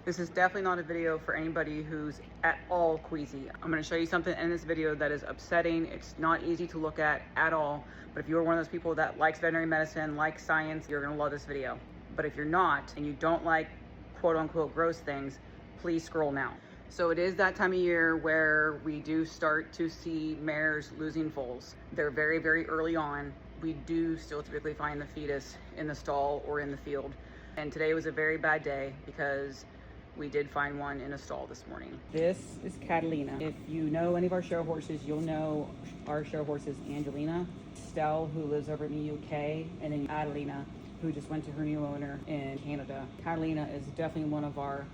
This is definitely not a video for anybody who's at all queasy. I'm gonna show you something in this video that is upsetting. It's not easy to look at all. But if you're one of those people that likes veterinary medicine, likes science, you're gonna love this video. But if you're not, and you don't like quote unquote gross things, please scroll now. So it is that time of year where we do start to see mares losing foals. They're very, very early on. We do still typically find the fetus in the stall or in the field. And today was a very bad day because we did find one in a stall this morning. This is Catalina. If you know any of our show horses, you'll know our show horse is Angelina, Stell, who lives over in the UK, and then Adelina, who just went to her new owner in Canada. Catalina is definitely one of our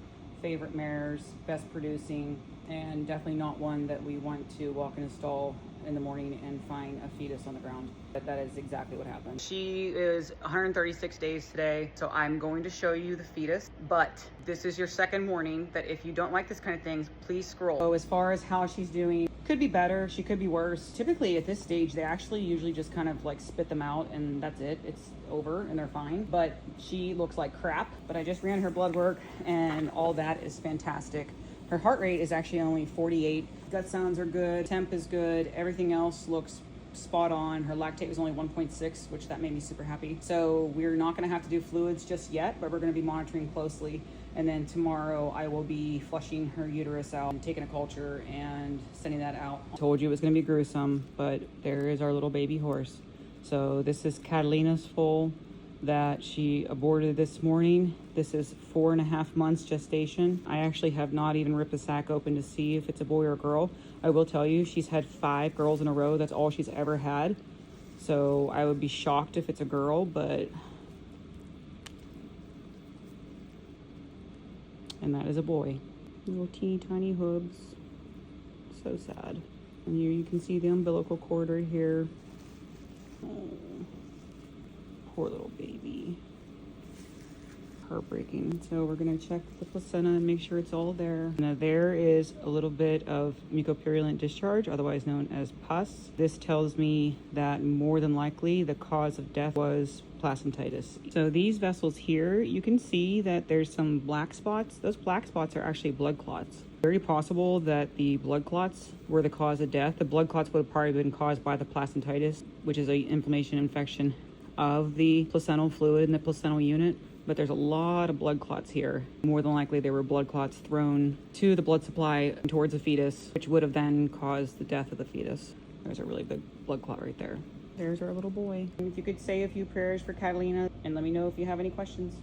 favorite mares, best producing, and definitely not one that we want to walk in a stall in the morning and find a fetus on the ground. But that is exactly what happened. She is 136 days today, so I'm going to show you the fetus, but this is your second warning that if you don't like this kind of things, please scroll. So as far as how she's doing, could be better, she could be worse. Typically at this stage, they actually usually just kind of like spit them out and that's it. It's over and they're fine, but she looks like crap. But I just ran her blood work and all that is fantastic. Her heart rate is actually only 48. Gut sounds are good, temp is good, everything else looks spot on. Her lactate was only 1.6, which that made me super happy. So we're not gonna have to do fluids just yet, but we're gonna be monitoring closely. And then tomorrow I will be flushing her uterus out and taking a culture and sending that out. I told you it was gonna be gruesome, but there is our little baby horse. So this is Catalina's foal that she aborted this morning. This is 4.5 months gestation. I actually have not even ripped the sack open to see if it's a boy or a girl. I will tell you, she's had 5 girls in a row. That's all she's ever had. So I would be shocked if it's a girl, but... And that is a boy. Little teeny tiny hooves. So sad. And here you can see the umbilical cord right here. Oh. Poor little baby. Heartbreaking. So we're gonna check the placenta and make sure it's all there. Now there is a little bit of mucopurulent discharge, otherwise known as pus. This tells me that more than likely the cause of death was placentitis. So these vessels here, you can see that there's some black spots. Those black spots are actually blood clots. Very possible that the blood clots were the cause of death. The blood clots would have probably been caused by the placentitis, which is an inflammation infection of the placental fluid in the placental unit. But there's a lot of blood clots here. More than likely they were blood clots thrown to the blood supply towards the fetus, which would have then caused the death of the fetus. There's a really big blood clot right there. There's our little boy. If you could say a few prayers for Catalina and let me know if you have any questions.